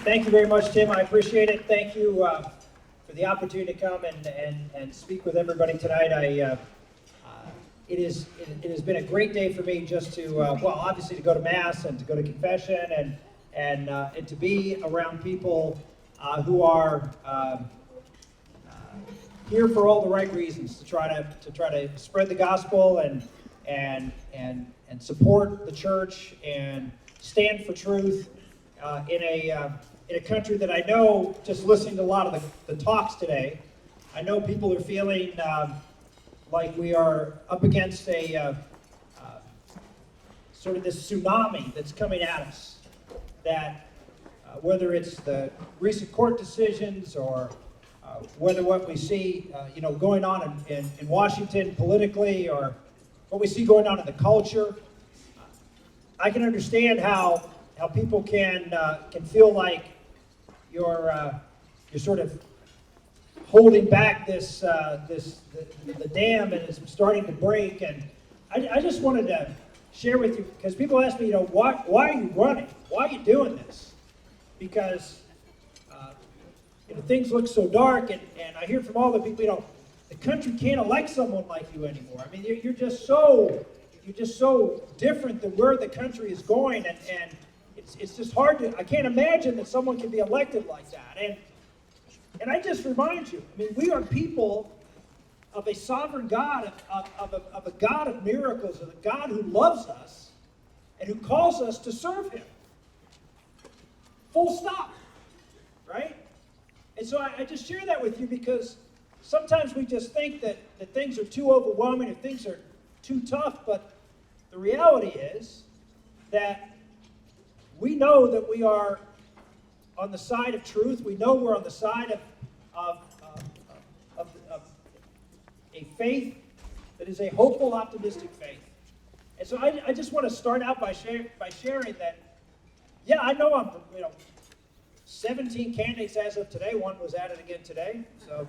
Thank you very much, Tim. I appreciate it. Thank you for the opportunity to come and speak with everybody tonight. It has been a great day for me just to, well, obviously to go to Mass and to go to confession and to be around people who are here for all the right reasons, to try to spread the gospel and support the church and stand for truth in a country that I know, just listening to a lot of the talks today, I know people are feeling like we are up against a sort of this tsunami that's coming at us. That whether it's the recent court decisions or whether what we see, going on in Washington politically, or what we see going on in the culture, I can understand how people can feel like you're sort of holding back the dam, and it's starting to break. And I just wanted to share with you, because people ask me, why are you running? Why are you doing this? Because things look so dark, and I hear from all the people, the country can't elect someone like you anymore. I mean, you're just so different than where the country is going, and it's just hard to. I can't imagine that someone can be elected like that. And I just remind you, I mean, we are people of a sovereign God, of a God of miracles, of a God who loves us and who calls us to serve Him. Full stop, right? And so I just share that with you because sometimes we just think that things are too overwhelming or things are too tough, but the reality is that we know that we are on the side of truth. We know we're on the side of a faith that is a hopeful, optimistic faith. And so I just want to start out by sharing that, yeah, I know I'm, 17 candidates as of today. One was added again today. So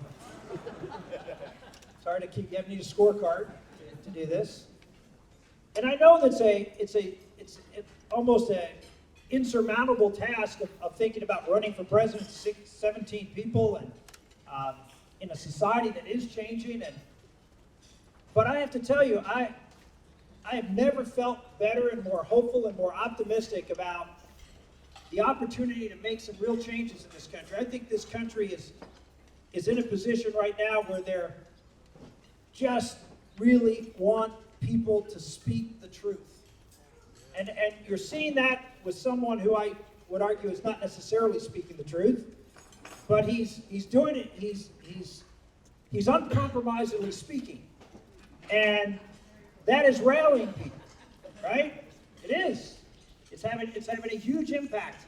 sorry to keep, you have to need a scorecard to do this. And I know that it's almost an insurmountable task of thinking about running for president, 17 people, and in a society that is changing. But I have to tell you, I have never felt better and more hopeful and more optimistic about the opportunity to make some real changes in this country. I think this country is in a position right now where they're just really want people to speak the truth. And you're seeing that with someone who I would argue is not necessarily speaking the truth, but he's doing it. He's uncompromisingly speaking, and that is rallying people, right? It is. It's having a huge impact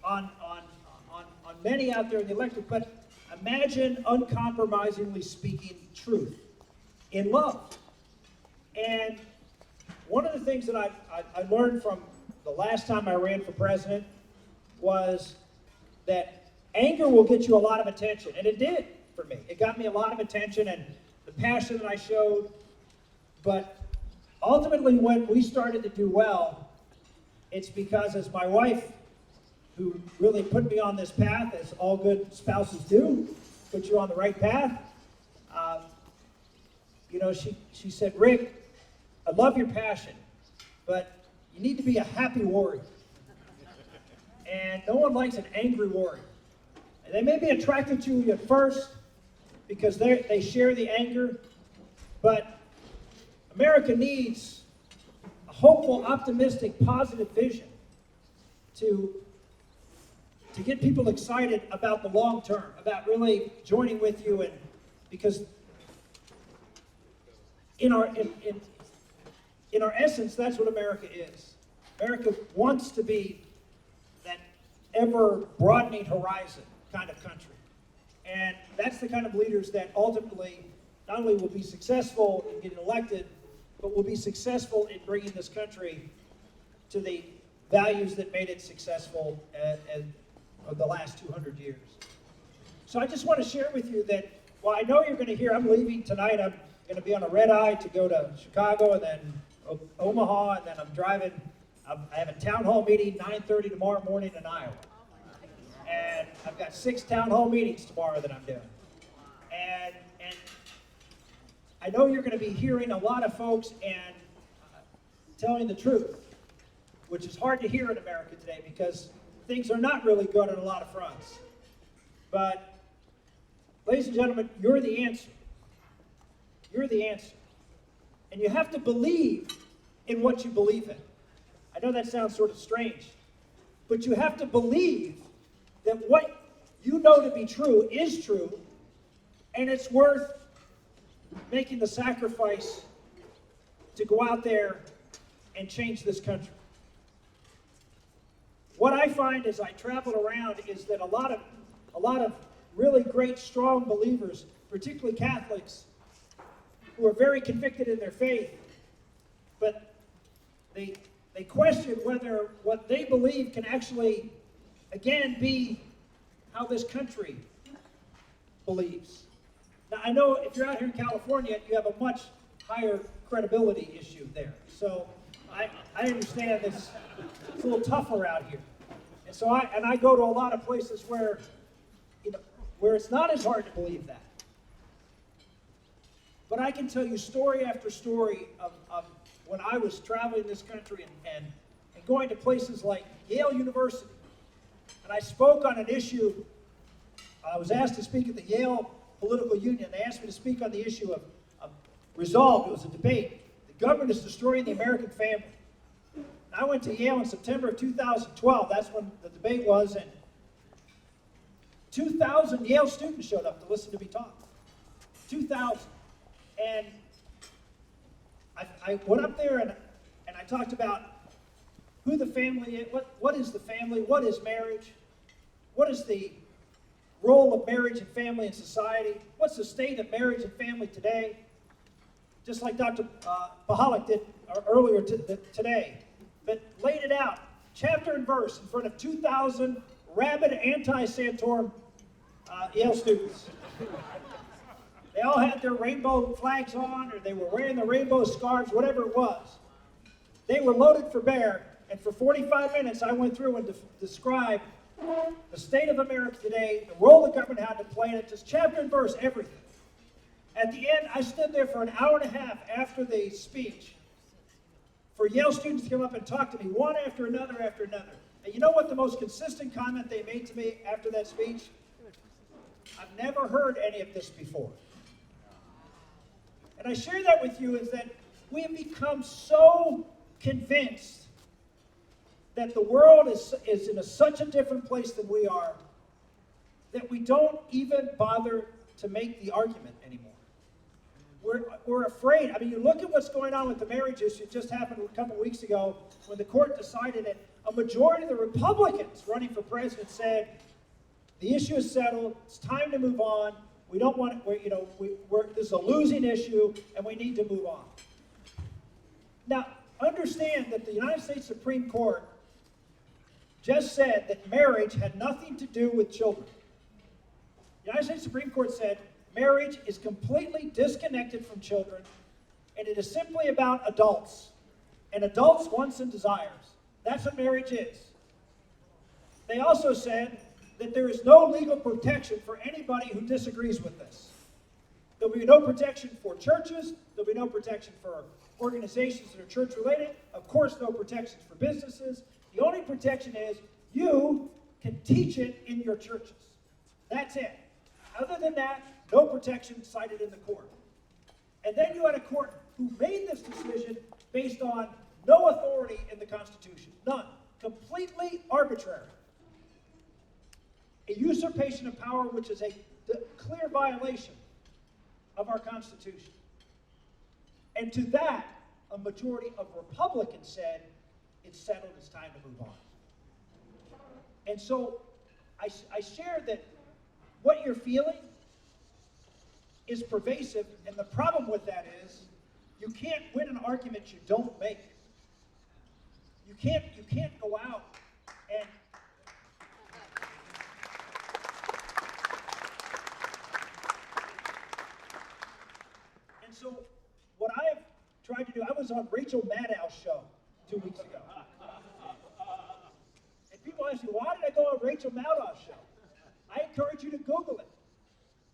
on many out there in the electorate. But imagine uncompromisingly speaking truth in love. And one of the things that I learned from the last time I ran for president was that anger will get you a lot of attention, and it did for me. It got me a lot of attention and the passion that I showed. But ultimately, when we started to do well, it's because, as my wife, who really put me on this path, as all good spouses do, put you on the right path, she said, "Rick, I love your passion, but you need to be a happy warrior." And no one likes an angry warrior. And they may be attracted to you at first because they share the anger, but America needs a hopeful, optimistic, positive vision to get people excited about the long term, about really joining with you, and because in our essence, that's what America is. America wants to be that ever-broadening horizon kind of country. And that's the kind of leaders that ultimately not only will be successful in getting elected, but will be successful in bringing this country to the values that made it successful over the last 200 years. So I just want to share with you that while I know you're going to hear, I'm leaving tonight, I'm going to be on a red eye to go to Chicago and then Omaha, and then I'm driving. I have a town hall meeting 9:30 tomorrow morning in Iowa. And I've got 6 town hall meetings tomorrow that I'm doing. And I know you're going to be hearing a lot of folks and telling the truth, which is hard to hear in America today because things are not really good on a lot of fronts. But, ladies and gentlemen, you're the answer. You're the answer. And you have to believe in what you believe in. I know that sounds sort of strange, but you have to believe that what you know to be true is true, and it's worth making the sacrifice to go out there and change this country. What I find as I travel around is that a lot of really great, strong believers, particularly Catholics, who are very convicted in their faith, but they question whether what they believe can actually, again, be how this country believes. Now, I know if you're out here in California, you have a much higher credibility issue there. So I understand it's a little tougher out here. And so I go to a lot of places where, where it's not as hard to believe that. But I can tell you story after story of when I was traveling this country and going to places like Yale University. And I spoke on an issue. I was asked to speak at the Yale Political Union. They asked me to speak on the issue of resolve. It was a debate. The government is destroying the American family. And I went to Yale in September of 2012. That's when the debate was. And 2,000 Yale students showed up to listen to me talk. 2,000. And I went up there and I talked about who the family is, what is the family, what is marriage, what is the role of marriage and family in society, what's the state of marriage and family today, just like Dr. Pahalik did earlier today, but laid it out, chapter and verse, in front of 2,000 rabid anti-Santorum Yale students. They all had their rainbow flags on, or they were wearing the rainbow scarves, whatever it was. They were loaded for bear, and for 45 minutes I went through and described the state of America today, the role the government had to play in it, just chapter and verse, everything. At the end, I stood there for an hour and a half after the speech for Yale students to come up and talk to me, one after another after another. And you know what the most consistent comment they made to me after that speech? I've never heard any of this before. And I share that with you is that we have become so convinced that the world is in such a different place than we are that we don't even bother to make the argument anymore. We're afraid. I mean, you look at what's going on with the marriage issue. It just happened a couple weeks ago when the court decided it. A majority of the Republicans running for president said, the issue is settled, it's time to move on. We don't want it, this is a losing issue, and we need to move on. Now, understand that the United States Supreme Court just said that marriage had nothing to do with children. The United States Supreme Court said marriage is completely disconnected from children, and it is simply about adults, and adults' wants and desires. That's what marriage is. They also said that there is no legal protection for anybody who disagrees with this. There'll be no protection for churches. There'll be no protection for organizations that are church-related. Of course, no protections for businesses. The only protection is you can teach it in your churches. That's it. Other than that, no protection cited in the court. And then you had a court who made this decision based on no authority in the Constitution. None. Completely arbitrary. A usurpation of power, which is a clear violation of our Constitution. And to that, a majority of Republicans said, it's settled, it's time to move on. And so I share that what you're feeling is pervasive, and the problem with that is you can't win an argument you don't make. You can't go out and so what I have tried to do, I was on Rachel Maddow's show 2 weeks ago. And people people ask me, why did I go on Rachel Maddow's show? I encourage you to Google it.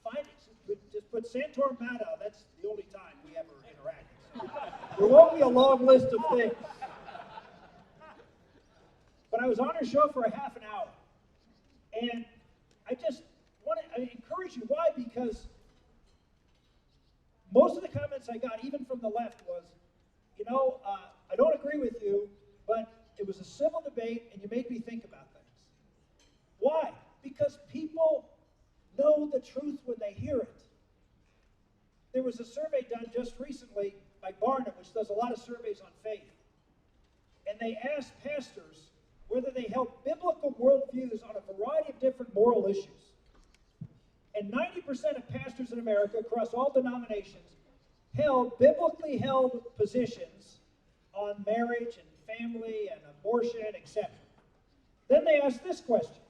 Find it. Just put Santorum Maddow. That's the only time we ever interacted. So there won't be a long list of things. But I was on her show for a half an hour. And I just want to encourage you. Why? Because most of the comments I got, even from the left, was, I don't agree with you, but it was a civil debate and you made me think about things. Why? Because people know the truth when they hear it. There was a survey done just recently by Barna, which does a lot of surveys on faith. And they asked pastors whether they held biblical worldviews on a variety of different moral issues. And 90% of pastors in America across all denominations held biblically held positions on marriage and family and abortion, etc. Then they asked this question: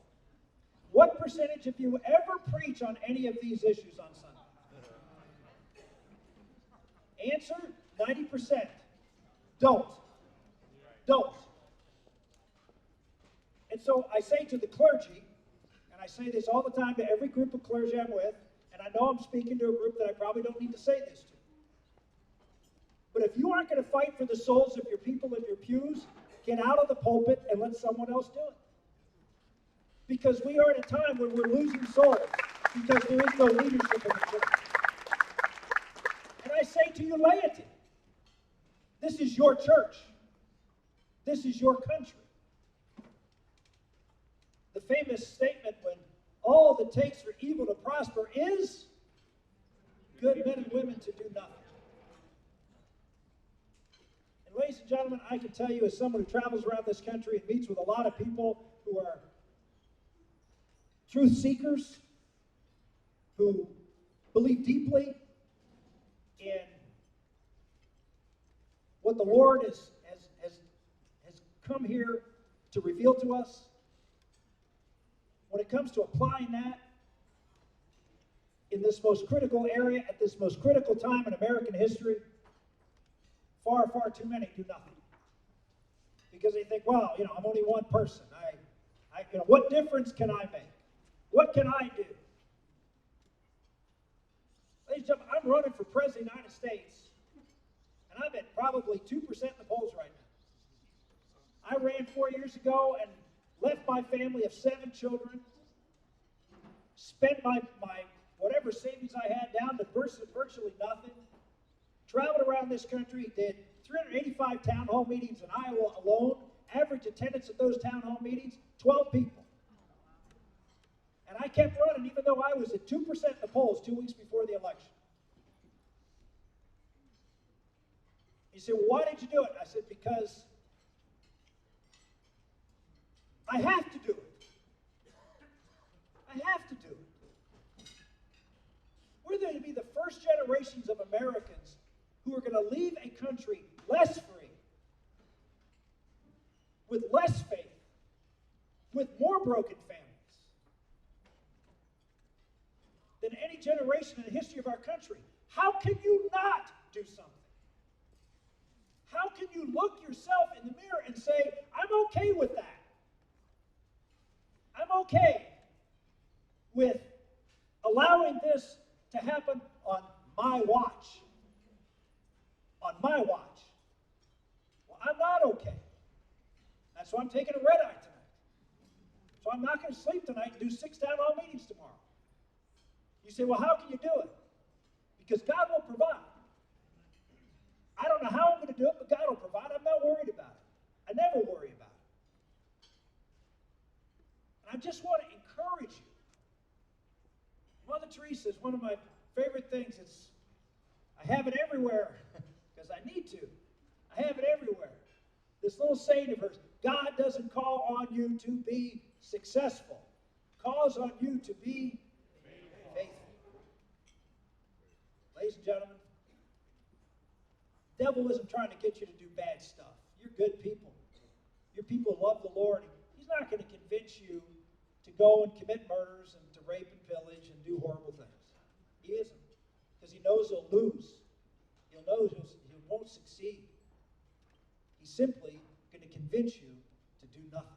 what percentage of you ever preach on any of these issues on Sunday? Answer, 90%. Don't. And so I say to the clergy, and I say this all the time to every group of clergy I'm with, and I know I'm speaking to a group that I probably don't need to say this to. But if you aren't going to fight for the souls of your people in your pews, get out of the pulpit and let someone else do it. Because we are at a time when we're losing souls because there is no leadership in the church. And I say to you, laity, this is your church. This is your country. The famous statement, when all that takes for evil to prosper is good men and women to do nothing. And ladies and gentlemen, I can tell you, as someone who travels around this country and meets with a lot of people who are truth seekers, who believe deeply in what the Lord has come here to reveal to us, when it comes to applying that in this most critical area, at this most critical time in American history, far, far too many do nothing. Because they think, well, I'm only one person. What difference can I make? What can I do? Ladies and gentlemen, I'm running for president of the United States, and I'm at probably 2% in the polls right now. I ran 4 years ago and left my family of 7 children, spent my whatever savings I had down to virtually nothing, traveled around this country, did 385 town hall meetings in Iowa alone. Average attendance at those town hall meetings, 12 people. And I kept running even though I was at 2% in the polls 2 weeks before the election. You say, well, why did you do it? I said, because I have to do it. I have to do it. We're going to be the first generations of Americans who are going to leave a country less free, with less faith, with more broken families than any generation in the history of our country. How can you not do something? How can you look yourself in the mirror and say, I'm okay with that? I'm okay with allowing this to happen on my watch. On my watch. Well, I'm not okay. That's why I'm taking a red eye tonight. So I'm not going to sleep tonight and do 6 town hall meetings tomorrow. You say, well, how can you do it? Because God will provide. I don't know how I'm going to do it, but God will provide. I'm not worried about it. I never worry about it. And I just want to encourage you. Mother Teresa is one of my favorite things. I have it everywhere because I need to. I have it everywhere. This little saying of hers, God doesn't call on you to be successful. Calls on you to be faithful. Ladies and gentlemen, the devil isn't trying to get you to do bad stuff. You're good people. Your people love the Lord. He's not going to convince you to go and commit murders and to rape and pillage and do horrible things. He isn't. Because he knows he'll lose. He'll know he won't succeed. He's simply going to convince you to do nothing.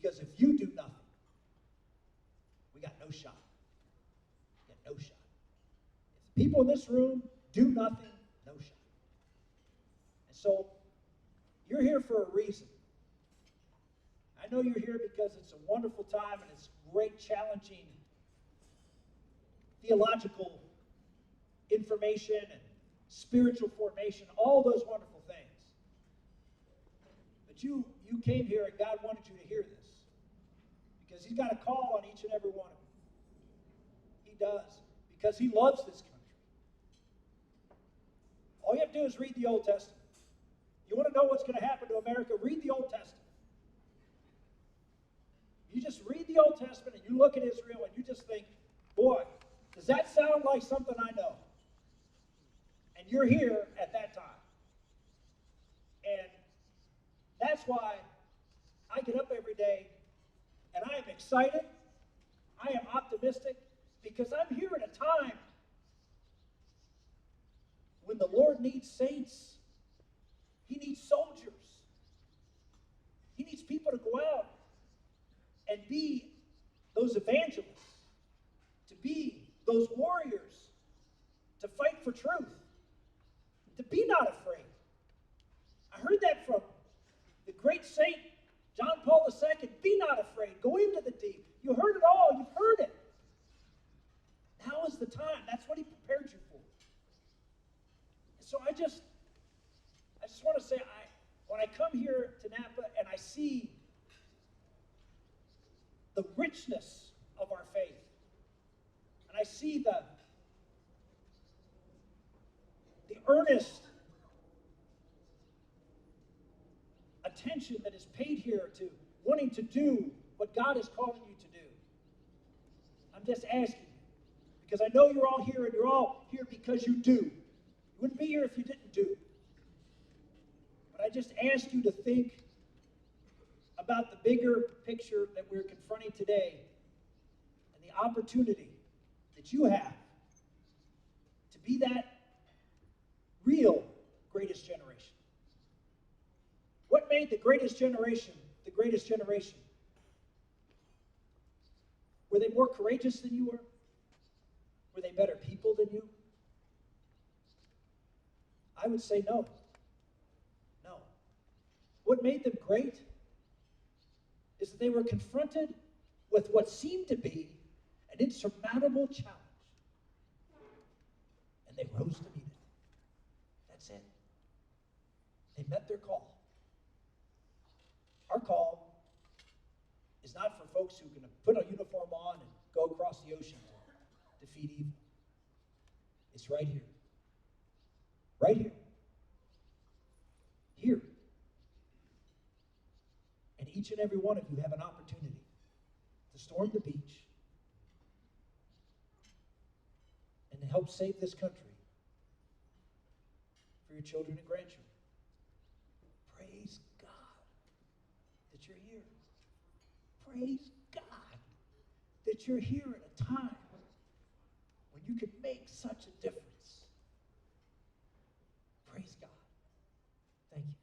Because if you do nothing, we got no shot. We got no shot. If the people in this room do nothing, no shot. And so, you're here for a reason. I know you're here because it's a wonderful time and it's great, challenging theological information and spiritual formation, all those wonderful things. But you came here and God wanted you to hear this because he's got a call on each and every one of you. He does, because he loves this country. All you have to do is read the Old Testament. You want to know what's going to happen to America? Read the Old Testament. You just read the Old Testament and you look at Israel and you just think, boy, does that sound like something I know? And you're here at that time. And that's why I get up every day and I am excited. I am optimistic because I'm here at a time when the Lord needs saints. He needs soldiers. He needs people to go out and be those evangelists, to be those warriors, to fight for truth, to be not afraid. I heard that from the great saint John Paul II. Be not afraid. Go into the deep. You heard it all. You've heard it. Now is the time. That's what he prepared you for. And so I just want to say, when I come here to Napa and I see the richness of our faith, and I see the earnest attention that is paid here to wanting to do what God is calling you to do. I'm just asking you, because I know you're all here and you're all here because you do. You wouldn't be here if you didn't do. But I just ask you to think about the bigger picture that we're confronting today and the opportunity that you have to be that real greatest generation. What made the greatest generation the greatest generation? Were they more courageous than you were? Were they better people than you? I would say no. No. What made them great is that they were confronted with what seemed to be an insurmountable challenge. And they rose to meet it. That's it. They met their call. Our call is not for folks who can put a uniform on and go across the ocean to defeat evil. It's right here. Right here. Here. And each and every one of you have an opportunity to storm the beach and to help save this country for your children and grandchildren. Praise God that you're here. Praise God that you're here at a time when you can make such a difference. Praise God. Thank you.